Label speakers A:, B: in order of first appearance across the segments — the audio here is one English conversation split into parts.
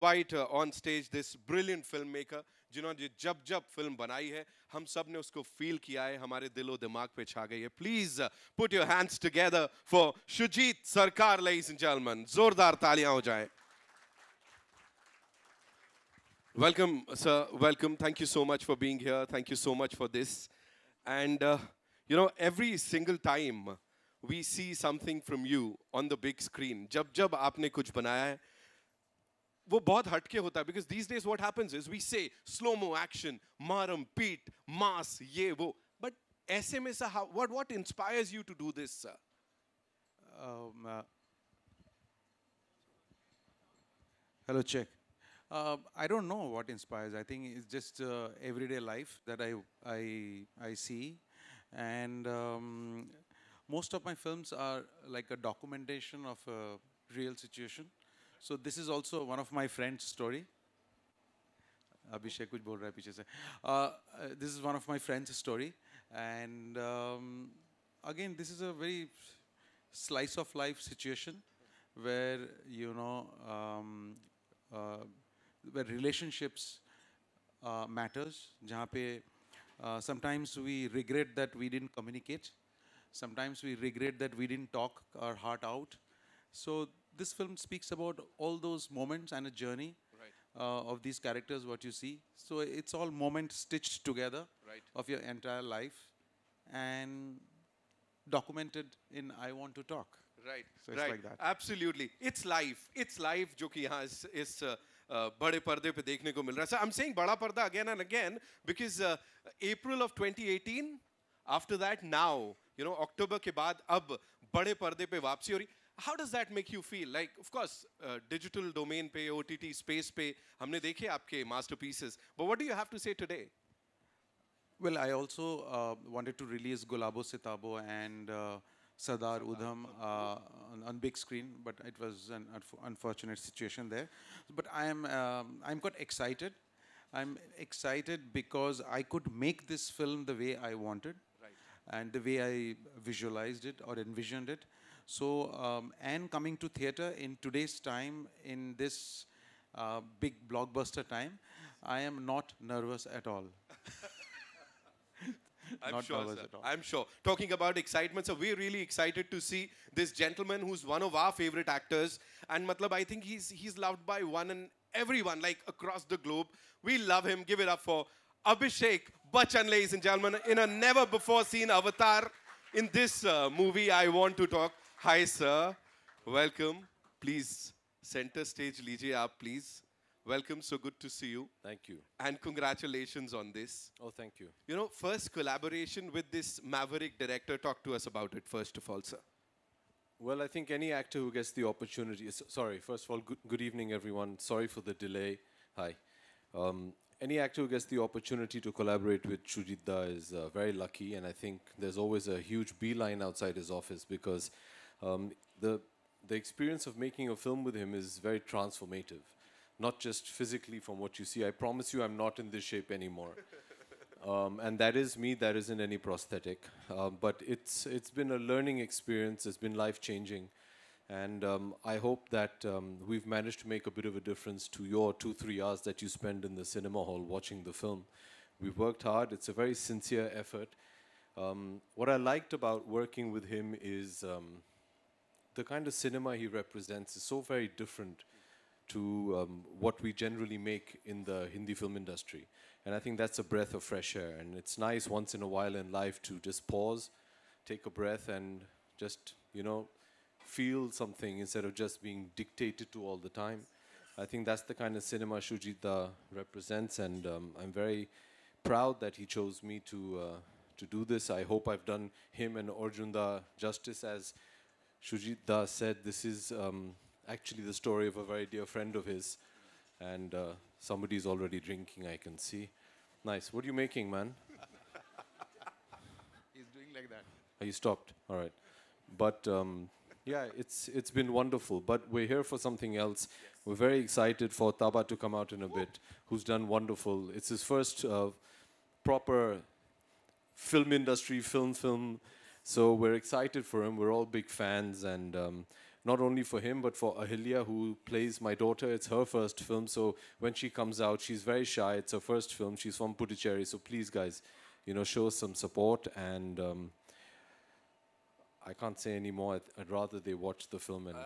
A: invite on stage this brilliant filmmaker जिन्होंने जब जब फिल्म बनाई है हम सब ने उसको फील किया है हमारे दिलो दिमाग पे छा गई है please put your hands together for Sujit सरकार ladies and gentlemen जोरदार तालियां हो जाएं welcome sir welcome thank you so much for being here thank you so much for this and you know every single time we see something from you on the big screen जब जब आपने कुछ बनाया है वो बहुत हटके होता है because these days what happens is we say slow mo action मारम पीट mass ये वो but ऐसे में sir what inspires you to do this sir
B: Um, uh, Hello, check. I don't know what inspires. I think it's just everyday life that I see, and most of my films are like a documentation of a real situation. So this is also one of my friend's story. Abhishek कुछ बोल रहा है पीछे से. This is one of my friend's story, and again, this is a very slice of life situation where uh, where relationships matters. जहाँ पे sometimes we regret that we didn't communicate. Sometimes we regret that we didn't talk our heart out. So this film speaks about all those moments and a journey
A: right
B: of these characters, what you see. So it's all moments stitched together
A: right
B: of your entire life and documented in I Want to Talk.
A: right
B: So it's
A: right
B: like that.
A: absolutely it's life जो कि यहाँ इस बड़े पर्दे पे देखने को मिल रहा है so I'm saying बड़ा पर्दा again and again because April of 2018 after that now you know October के बाद अब बड़े पर्दे पे वापसी हो रही how does that make you feel like of course digital domain पे OTT space पे हमने देखे आपके masterpieces but what do you have to say today
B: Well, I also wanted to release Gulabo Sitabo and Sardar Udham on big screen, but it was an unfortunate situation there. But I'm quite excited. I'm excited because I could make this film the way I wanted
A: right
B: and the way I visualized it or envisioned it. So, and coming to theater in today's time, in this big blockbuster time, I am not nervous at all.
A: I'm
B: Not
A: sure,
B: nervous
A: sir.
B: at all.
A: I'm sure. Talking about excitement, so we're really excited to see this gentleman who's one of our favorite actors. And Matlab, I think he's loved by one and everyone, like across the globe. We love him. Give it up for Abhishek Bachchan, ladies and gentlemen, in a never before seen avatar. In this movie, I Want to Talk. Hi, sir. Welcome. Please, center stage लीजिए आप, please. Welcome. So good to see you.
C: Thank you.
A: And congratulations on this.
C: Oh, thank you.
A: You know, first collaboration with this maverick director. Talk to us about it, first of all, sir.
C: Well, I think any actor who gets the opportunity. Sorry, first of all, good evening, everyone. Sorry for the delay. Hi. Any actor who gets the opportunity to collaborate with Shujit Da is very lucky, and I think there's always a huge beeline outside his office because um, the the experience of making a film with him is very transformative. Not just physically from what you see. I promise you, I'm not in this shape anymore. And that is me. That isn't any prosthetic. But it's been a learning experience. It's been life changing, and I hope that we've managed to make a bit of a difference to your 2-3 hours that you spend in the cinema hall watching the film. We've worked hard. It's a very sincere effort. What I liked about working with him is the kind of cinema he represents is so very different to what we generally make in the Hindi film industry. And I think that's a breath of fresh air. And it's nice once in a while in life to just pause, take a breath, and just, feel something instead of just being dictated to all the time. I think that's the kind of cinema Shujit Da represents, and I'm very proud that he chose me to do this. I hope I've done him and Arjun Da justice. As Shujit Da said, this is actually the story of a very dear friend of his, and somebody's already drinking, I can see. Nice. What are you making, man?
B: He's doing like that.
C: Oh, you stopped. All right. But yeah, it's been wonderful. But we're here for something else. We're very excited for Taba to come out in a bit, who's done wonderful. It's his first proper film industry, film. So we're excited for him. We're all big fans, and not only for him, but for Ahilya, who plays my daughter. It's her first film, so when she comes out, she's very shy. It's her first film. She's from Puducherry, so please, guys, show us some support. And I can't say any more. I'd rather they watch the film. And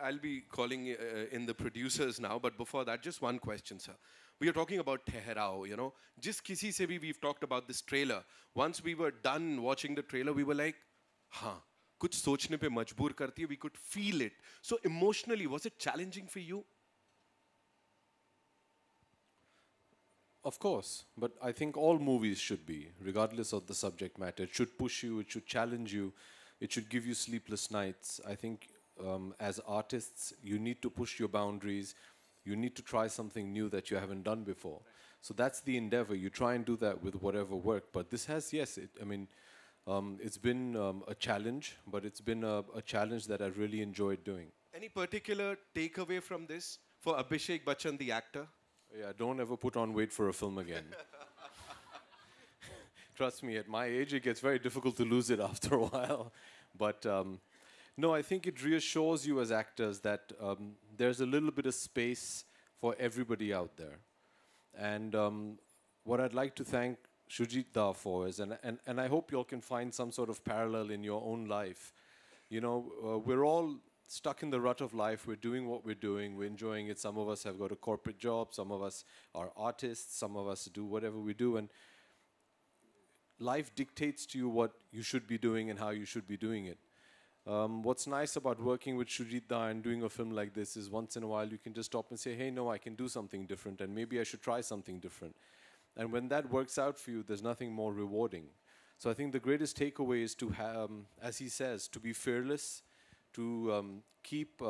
A: I'll be calling in the producers now, but before that, just one question, sir. We are talking about Tehrao, Just kisi se bhi we've talked about this trailer. Once we were done watching the trailer, we were like, हाँ, कुछ सोचने पे मजबूर करती है. We could feel it. So emotionally, was it challenging for you?
C: Of course, but I think all movies should be, regardless of the subject matter. It should push you, it should challenge you, it should give you sleepless nights. I think as artists, you need to push your boundaries. You need to try something new that you haven't done before. So that's the endeavor. You try and do that with whatever work. But this has, yes, it's been a challenge, but it's been a challenge that I really enjoyed doing.
A: Any particular takeaway from this for Abhishek Bachchan, the actor?
C: Yeah, don't ever put on weight for a film again. Trust me, at my age, it gets very difficult to lose it after a while. But no, I think it reassures you as actors that there's a little bit of space for everybody out there. And what I'd like to thank Shoojit Da for is, and I hope you all can find some sort of parallel in your own life. We're all stuck in the rut of life. We're doing what we're doing. We're enjoying it. Some of us have got a corporate job. Some of us are artists. Some of us do whatever we do. And life dictates to you what you should be doing and how you should be doing it. What's nice about working with Shoojit Da and doing a film like this is once in a while you can just stop and say, hey, no, I can do something different and maybe I should try something different. And when that works out for you, there's nothing more rewarding. So I think the greatest takeaway is to have, as he says, to be fearless, to keep...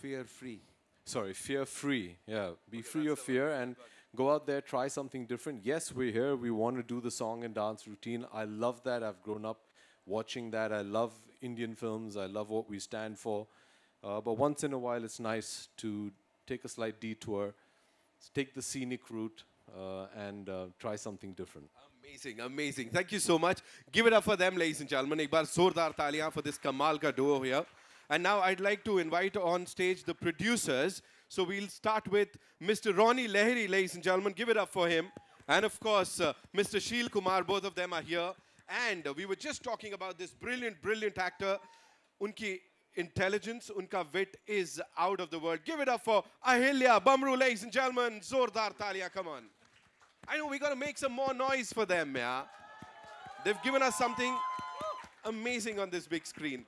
B: Fear-free.
C: Sorry, fear-free. Yeah, be free of fear and go out there, try something different. Yes, we're here. We want to do the song and dance routine. I love that. I've grown up watching that. I love Indian films. I love what we stand for. But once in a while, it's nice to take a slight detour, take the scenic route, and try something different.
A: Amazing, amazing. Thank you so much. Give it up for them, ladies and gentlemen. Ek baar zordar taaliyan for this Kamal ka duo here. And now I'd like to invite on stage the producers. So we'll start with Mr. Ronnie Lahiri, ladies and gentlemen. Give it up for him. And of course, Mr. Sheel Kumar, both of them are here. And we were just talking about this brilliant, brilliant actor. Unki intelligence, unka wit is out of the world. Give it up for Ahilya Bamru, ladies and gentlemen. Zordar taaliyan, come on. I know we got to make some more noise for them, yeah. They've given us something amazing on this big screen.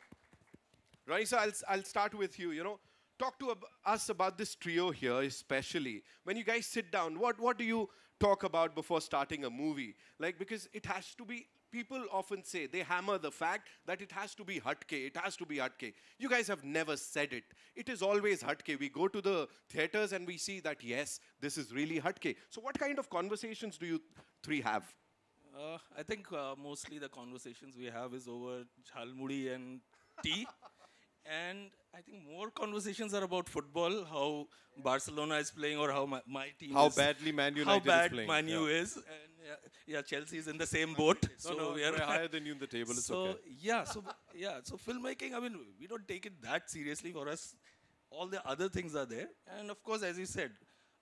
A: Ronnie, so I'll start with you, Talk to us about this trio here, especially. When you guys sit down, what do you talk about before starting a movie? Like, because it has to be, people often say, they hammer the fact that it has to be hatke, it has to be hatke. You guys have never said it. It is always hatke. We go to the theaters and we see that, yes, this is really hatke. So what kind of conversations do you three have?
D: I think mostly the conversations we have is over jhalmudi and tea. And I think more conversations are about football, how Barcelona is playing or how my team
C: How
D: is.
C: badly Man United
D: how
C: is
D: bad
C: playing.
D: Man U is. And yeah, Chelsea is in the same boat.
C: No,
D: we are
C: we're higher than you in the table. It's
D: so,
C: okay.
D: so filmmaking, I mean, we don't take it that seriously. For us, all the other things are there. And of course, as you said,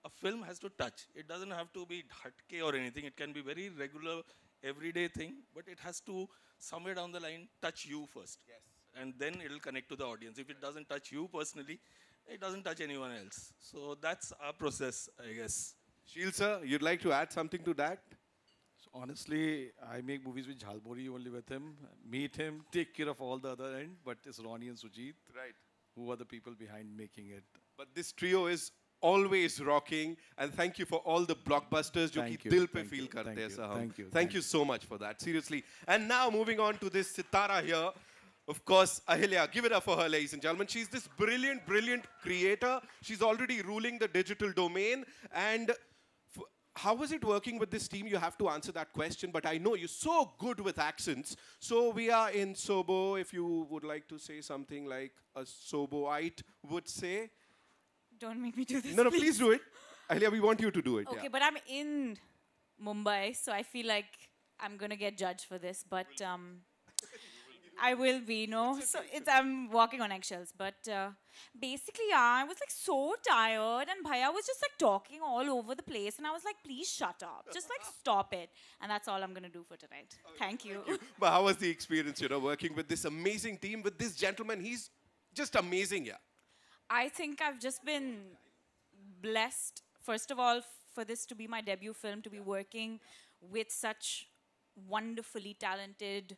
D: a film has to touch. It doesn't have to be hatke or anything. It can be very regular, everyday thing, but it has to, somewhere down the line, touch you first.
A: Yes.
D: And then it will connect to the audience. If it doesn't touch you personally, it doesn't touch anyone else. So that's our process, I guess.
A: Sheel sir, you'd like to add something to that?
E: So honestly, I make movies with Jhalmuri only with him, meet him, take care of all the other end, but it's Ronnie and Shoojit
A: Right.
E: who are the people behind making it.
A: But this trio is always rocking, and thank you for all the blockbusters jo ki
E: Thank you,
A: dil pe
E: thank
A: feel
E: you,
A: karte
E: thank
A: hain
E: you,
A: sir hum.
E: thank you,
A: Thank
E: thank
A: you so much for that, seriously. And now moving on to this Sitara here. Of course, Ahilya, give it up for her, ladies and gentlemen. She's this brilliant, brilliant creator. She's already ruling the digital domain. And how was it working with this team? You have to answer that question. But I know you're so good with accents. So we are in Sobo. If you would like to say something like a Soboite would say.
F: Don't make me do this.
A: No, please do it. Ahilya, we want you to do it.
F: Okay,
A: Yeah.
F: but I'm in Mumbai, so I feel like I'm going to get judged for this. But I will be, no. So it's I'm walking on eggshells. But basically, yeah, I was like so tired, and Bhaiya was just like talking all over the place, and I was like, please shut up, just like stop it. And that's all I'm gonna do for tonight. Thank you.
A: But how was the experience, working with this amazing team, with this gentleman? He's just amazing, yeah.
F: I think I've just been blessed, first of all, for this to be my debut film, to be working with such wonderfully talented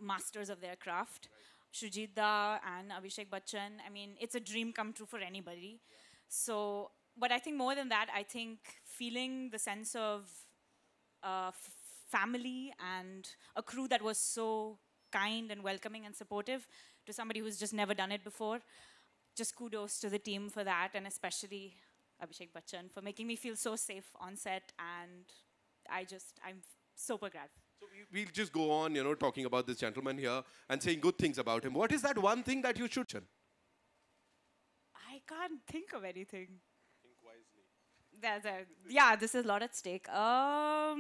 F: masters of their craft. Shujit Da and Abhishek Bachchan. I mean, it's a dream come true for anybody. So, but I think more than that, I think feeling the sense of family and a crew that was so kind and welcoming and supportive to somebody who's just never done it before. Just kudos to the team for that, and especially Abhishek Bachchan for making me feel so safe on set, and I'm super glad.
A: So we'll just go on, talking about this gentleman here and saying good things about him. What is that one thing that you should?
F: I can't think of anything. Think wisely. Yeah, this is a lot at stake. I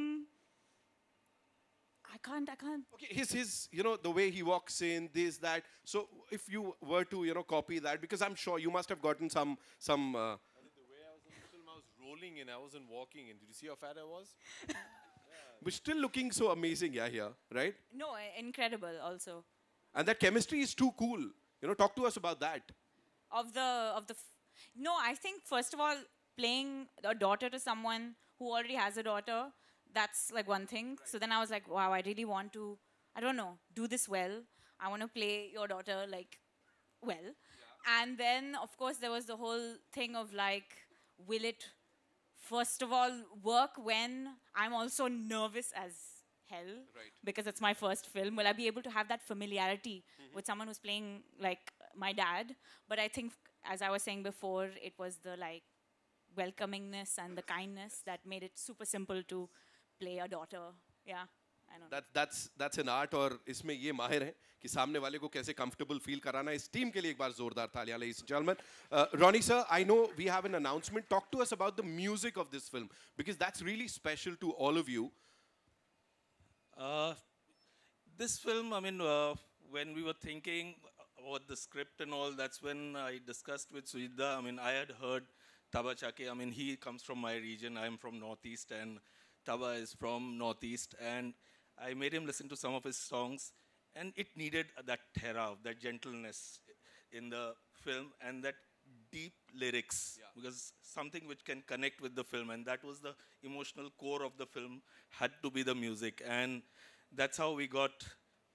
F: can't.
A: Okay, his the way he walks in, this, that. So if you were to, copy that, because I'm sure you must have gotten some.
C: The way I was in the film, I was rolling in, I wasn't walking in. Did you see how fat I was?
A: But still looking so amazing, yeah, here, right?
F: No, incredible also.
A: And that chemistry is too cool. Talk to us about that.
F: No, I think first of all, playing a daughter to someone who already has a daughter, that's like one thing. Right. So then I was like, wow, I really want to, I don't know, do this well. I want to play your daughter like well. Yeah. And then, of course, there was the whole thing of like, will it, first of all, work when I'm also nervous as hell? Right. Because it's my first film. Will I be able to have that familiarity with someone who's playing like my dad? But I think, as I was saying before, it was the like welcomingness and the kindness that made it super simple to play a daughter. Yeah, I know.
A: That's an art, और इसमें ये माहिर हैं कि सामने वाले को कैसे comfortable feel कराना. इस team के लिए एक बार जोरदार तालियां, ladies and gentlemen. Ronnie sir, I know we have an announcement. Talk to us about the music of this film, because that's really special to all of you.
D: This film, I mean, when we were thinking about the script and all, that's when I discussed with Shujit Da. I mean, I had heard Taba Chake. I mean, he comes from my region. I'm from Northeast, and Taba is from Northeast. And I made him listen to some of his songs, and it needed that thera, that gentleness in the film, and that deep lyrics, because something which can connect with the film, and that was the emotional core of the film, had to be the music. And that's how we got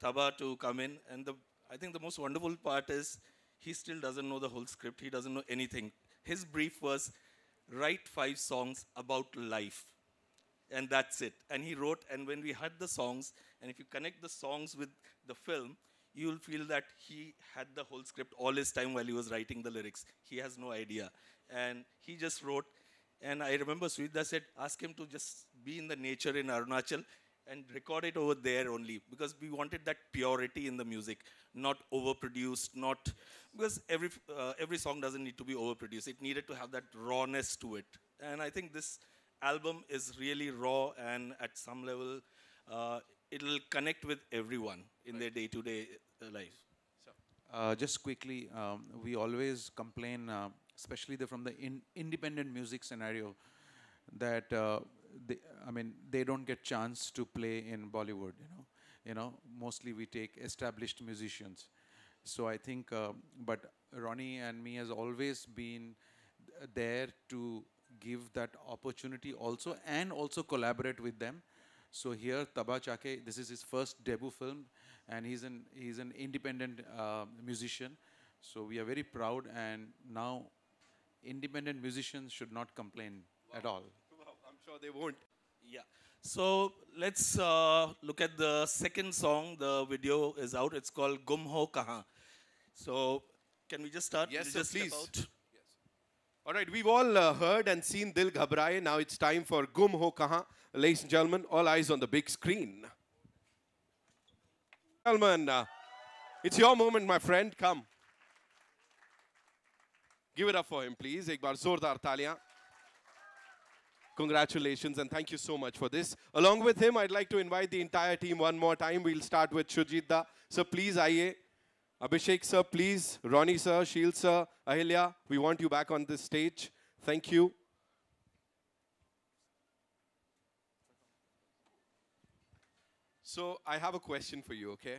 D: Taba to come in. And I think the most wonderful part is he still doesn't know the whole script. He doesn't know anything. His brief was, write 5 songs about life. And that's it. And he wrote, and when we had the songs, and if you connect the songs with the film, you'll feel that he had the whole script all his time while he was writing the lyrics. He has no idea. And he just wrote, and I remember Shujit Da said, ask him to just be in the nature in Arunachal and record it over there only, because we wanted that purity in the music, not overproduced, not, because every song doesn't need to be overproduced. It needed to have that rawness to it. And I think this album is really raw, and at some level, it'll connect with everyone in their day-to-day life.
B: Just quickly, we always complain, especially from the independent music scenario, that they don't get chance to play in Bollywood. Mostly we take established musicians. So I think, but Ronnie and me has always been there to give that opportunity also, and also collaborate with them. So here, Taba Chake, this is his first debut film, and he's an independent musician. So we are very proud, and now independent musicians should not complain at all.
A: Wow, I'm sure they won't.
D: Yeah. So let's look at the second song. The video is out. It's called Gum Ho Kahan. So can we just start?
A: Yes,
D: we'll
A: sir,
D: just
A: please.
D: Yes.
A: All right, we've all heard and seen Dil Ghabraye. Now it's time for Gum Ho Kahan. Ladies and gentlemen, all eyes on the big screen. Gentlemen, it's your moment, my friend. Come. Give it up for him, please. Ek baar zordar taliyan. Congratulations and thank you so much for this. Along with him, I'd like to invite the entire team one more time. We'll start with Shujit Da. So please, Aiye. Abhishek sir, please. Ronnie sir, Sheel sir, Ahilya, we want you back on this stage. Thank you. So I have a question for you, okay?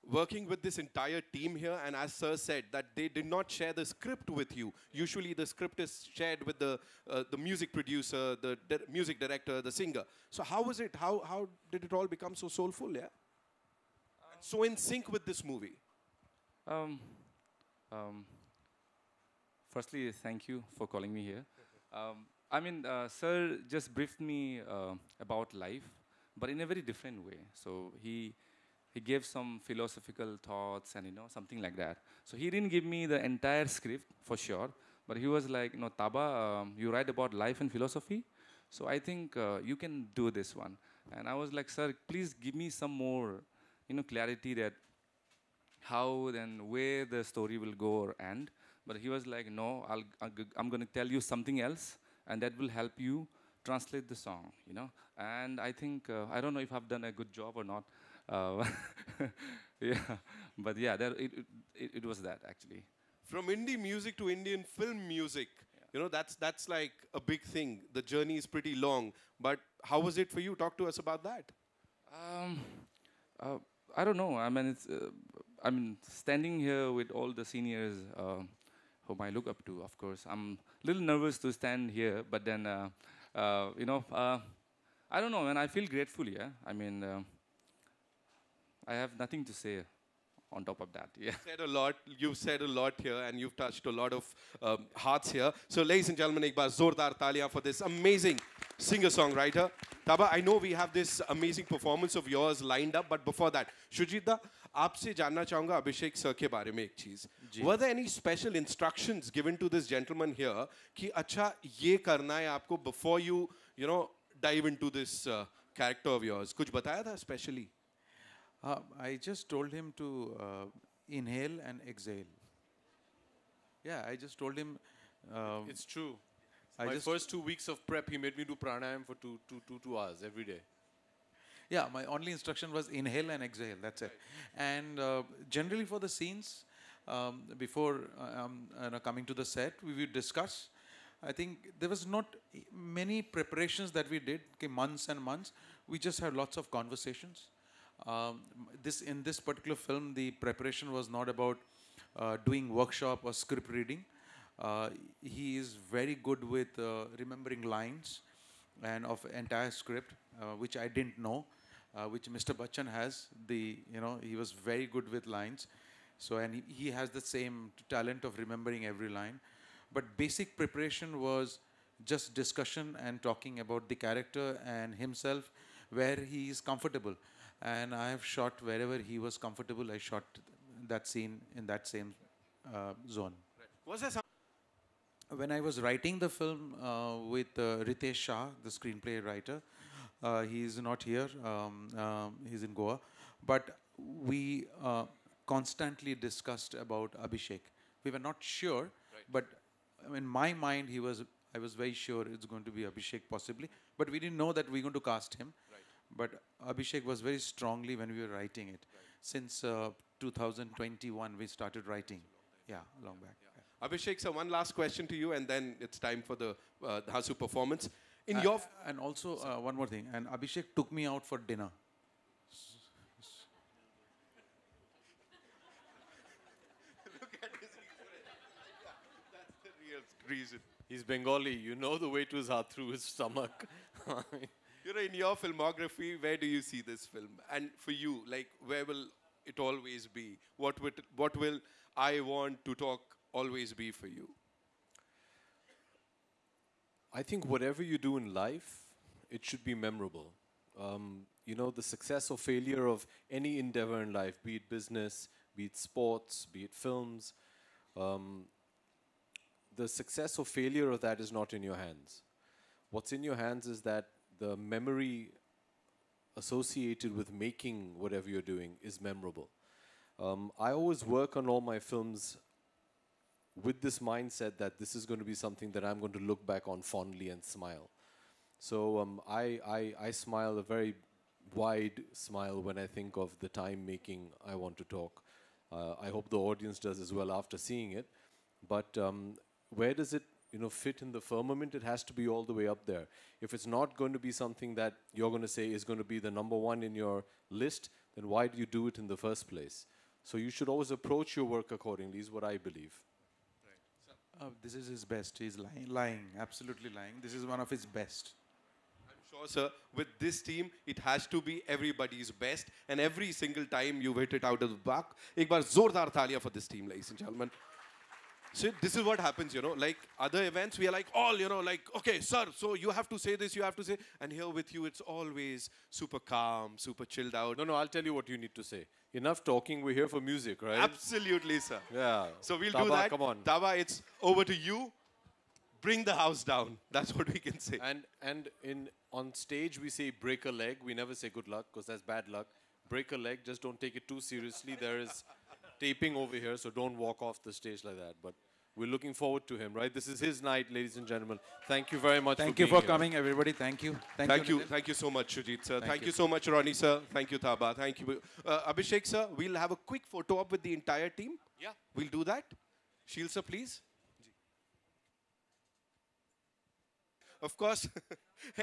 A: Working with this entire team here, and as sir said, that they did not share the script with you. Usually the script is shared with the music producer, the music director, the singer. So how was it? How did it all become so soulful, yeah? And so in sync with this movie?
G: Um, um, Firstly, thank you for calling me here. Sir just briefed me about life, but in a very different way. So he gave some philosophical thoughts and something like that. So he didn't give me the entire script for sure, but he was like, Taba, you write about life and philosophy, so I think you can do this one. And I was like, sir, please give me some more, clarity that how then where the story will go or end. But he was like, no, I'm going to tell you something else, and that will help you translate the song, And I think, I don't know if I've done a good job or not. Yeah, but yeah, it was that actually.
A: From indie music to Indian film music, that's like a big thing. The journey is pretty long. But how was it for you? Talk to us about that.
G: I don't know. Standing here with all the seniors whom I look up to, of course. I'm a little nervous to stand here, but then, I don't know, and I feel grateful, yeah. I have nothing to say on top of that, yeah.
A: You've said a lot here, and you've touched a lot of hearts here. So, ladies and gentlemen, ek baar zordar taliyan for this amazing singer-songwriter. Taba, I know we have this amazing performance of yours lined up, but before that, Shujit da, आपसे जानना चाहूँगा अभिषेक sir के बारे में एक चीज़. Were there any special instructions given to this gentleman here कि अच्छा ये करना है आपको before you dive into this character of yours? कुछ बताया था specially?
B: I just told him to inhale and exhale. Yeah, I just told him.
C: It's true. My first 2 weeks of prep, he made me do pranayam for two hours every day.
B: Yeah, my only instruction was inhale and exhale. That's it. And generally for the scenes, before coming to the set, we would discuss. I think there was not many preparations that we did, months and months. We just had lots of conversations. In this particular film, the preparation was not about doing workshop or script reading. He is very good with remembering lines and of entire script, which I didn't know, which Mr. Bachchan has. He was very good with lines. So, and he has the same talent of remembering every line. But basic preparation was just discussion and talking about the character and himself, where he is comfortable. And I have shot wherever he was comfortable. I shot that scene in that same zone.
A: Was there some?
B: When I was writing the film with Ritesh Shah, the screenplay writer, he is not here. He's in Goa. But we constantly discussed about Abhishek. We were not sure, but in my mind, I was very sure it's going to be Abhishek possibly. But we didn't know that we're going to cast him. But Abhishek was very strongly when we were writing it. Since 2021, we started writing. Yeah, long back.
A: Yeah. Abhishek, sir, one last question to you, and then it's time for the Dhasu performance.
B: And also, one more thing. And Abhishek took me out for dinner.
A: Look at his expression. Yeah, that's the real reason.
C: He's Bengali. You know the way to his heart through his stomach.
A: In your filmography, where do you see this film? And for you, where will it always be? What will I Want to Talk always be for you?
C: I think whatever you do in life, it should be memorable. The success or failure of any endeavor in life, be it business, be it sports, be it films, the success or failure of that is not in your hands. What's in your hands is that the memory associated with making whatever you're doing is memorable. I always work on all my films with this mindset that this is going to be something that I'm going to look back on fondly and smile. So I smile a very wide smile when I think of the time making I want to talk. I hope the audience does as well after seeing it. But where does it fit in the firmament? It has to be all the way up there. If it's not going to be something that you're going to say is going to be the number one in your list, then why do you do it in the first place? So you should always approach your work accordingly, is what I believe.
B: This is his best. He's lying, absolutely lying. This is one of his best.
A: Sure, sir. With this team, it has to be everybody's best. And every single time you've hit it out of the park. एक बार जोरदार तालियां for this team, ladies and gentlemen. So this is what happens, like other events, we are like all, like, okay, sir, so you have to say this, you have to say, and here with you, it's always super calm, super chilled out.
C: No, I'll tell you what you need to say. Enough talking, we're here for music, right?
A: Absolutely, sir.
C: Yeah.
A: So we'll
C: Taba,
A: do that.
C: come on.
A: Taba, it's over to you. Bring the house down. That's what we can say.
C: And on stage, we say break a leg. We never say good luck, because that's bad luck. Break a leg, just don't take it too seriously. There is taping over here, so don't walk off the stage like that. But we're looking forward to him, right? This is his night, ladies and gentlemen. Thank you very much
B: Thank
C: for
B: you
C: being
B: for
C: here.
B: coming, everybody. Thank you.
A: Thank you.
B: Nitin.
A: Thank you so much, Shujit, sir. Thank
B: you.
A: you so much, Ronnie, sir. Thank you, Taba. Thank you. Abhishek, sir, we'll have a quick photo up with the entire team.
C: Yeah.
A: We'll do that. Sheel, sir, please. Of course.